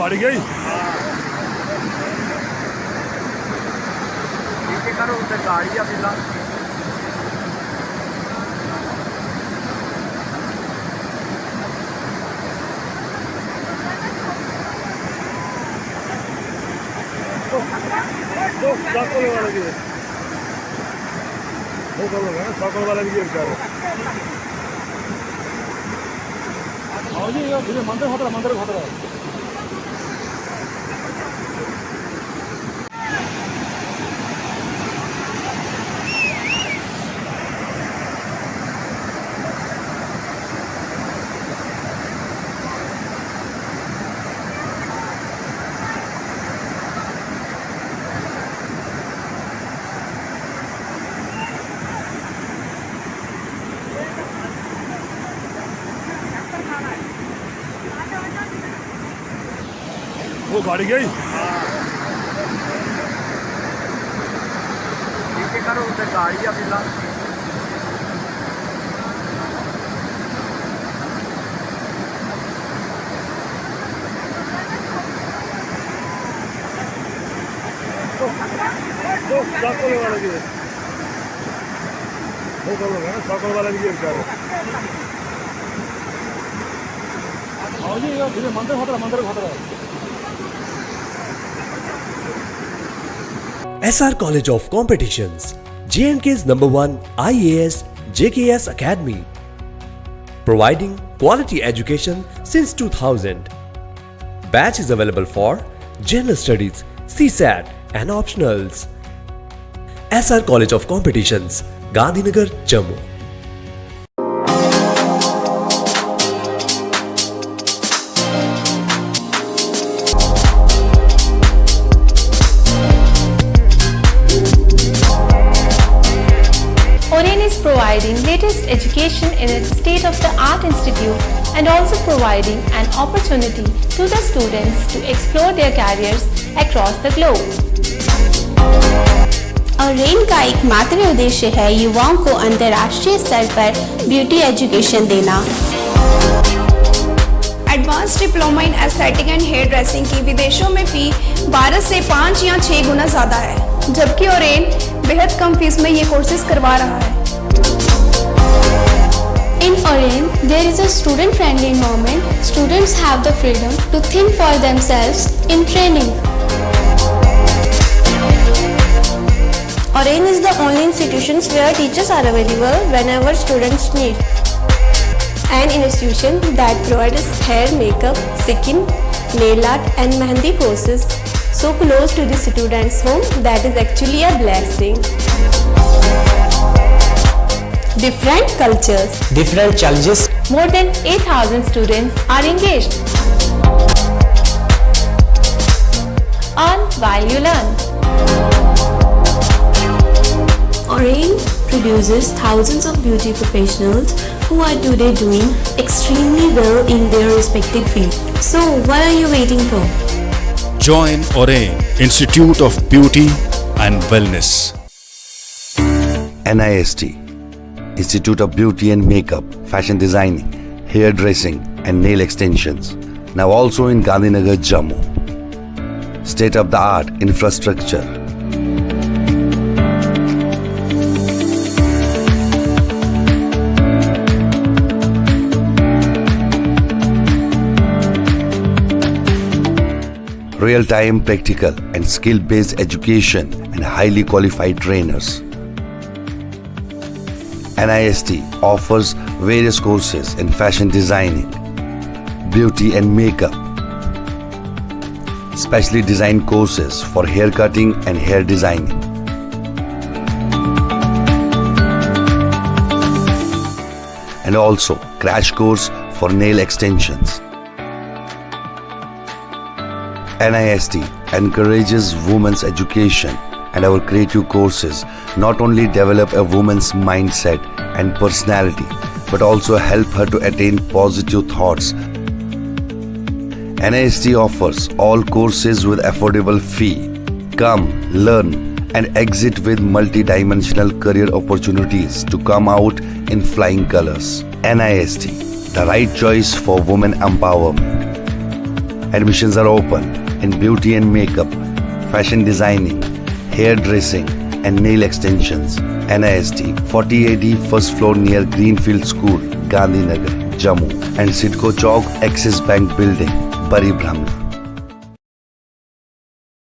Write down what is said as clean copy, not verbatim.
गाड़ी गई नीचे करो उधर गाड़ी या फिर चाकू वाला भी है वो कर लो ना चाकू वाला भी है बेचारे आओ जी ये मंदिर खतरा वो गाड़ी गई नीचे करो उधर गाड़ी या फिर चाकू वाला भी है वो कर लो ना चाकू वाला भी है बेचारे आओ जी ये मंदिर खतरा SR College of Competitions, J&K's #1 IAS JKS Academy, providing quality education since 2000. Batch is available for General Studies, CSAT and Optionals. SR College of Competitions, Gandhinagar, Jammu. Providing latest education in its state-of-the-art institute and also providing an opportunity to the students to explore their careers across the globe. Rain का एकमात्र उद्देश्य है युवाओं को अंतर्राष्ट्रीय स्तर पर beauty education देना। Advance diploma in aesthetic and hair dressing की विदेशों में फी 12 से 5 या 6 गुना ज़्यादा है, जबकि ओरेन बेहद कम फीस में ये कोर्सेज करवा रहा है। In Oren, there is a student-friendly environment. Students have the freedom to think for themselves in training. Oren is the only institution where teachers are available whenever students need. An institution that provides hair, makeup, skin, nail art and mehendi courses so close to the students' home that is actually a blessing. Different cultures, Different challenges. More than 8,000 students are engaged. Earn while you learn. Oren produces thousands of beauty professionals who are today doing extremely well in their respective field. So, what are you waiting for? Join Oren Institute of Beauty and Wellness. NIST Institute of Beauty and Makeup, Fashion Designing, Hair Dressing and Nail Extensions. Now also in Gandhinagar, Jammu. State-of-the-art infrastructure. Real-time practical and skill-based education and highly qualified trainers. NIST offers various courses in fashion designing, beauty and makeup, specially designed courses for hair cutting and hair designing. And also crash course for nail extensions. NIST encourages women's education, and our creative courses not only develop a woman's mindset and personality but also help her to attain positive thoughts. NIST offers all courses with affordable fee. Come, learn and exit with multi-dimensional career opportunities to come out in flying colors. NIST, the right choice for women empowerment. Admissions are open in beauty and makeup, fashion designing, hairdressing and nail extensions. NIST 40AD first floor near Greenfield School, Gandhinagar, Jammu and Sidco Chowk Axis Bank Building, Bari Brahmana.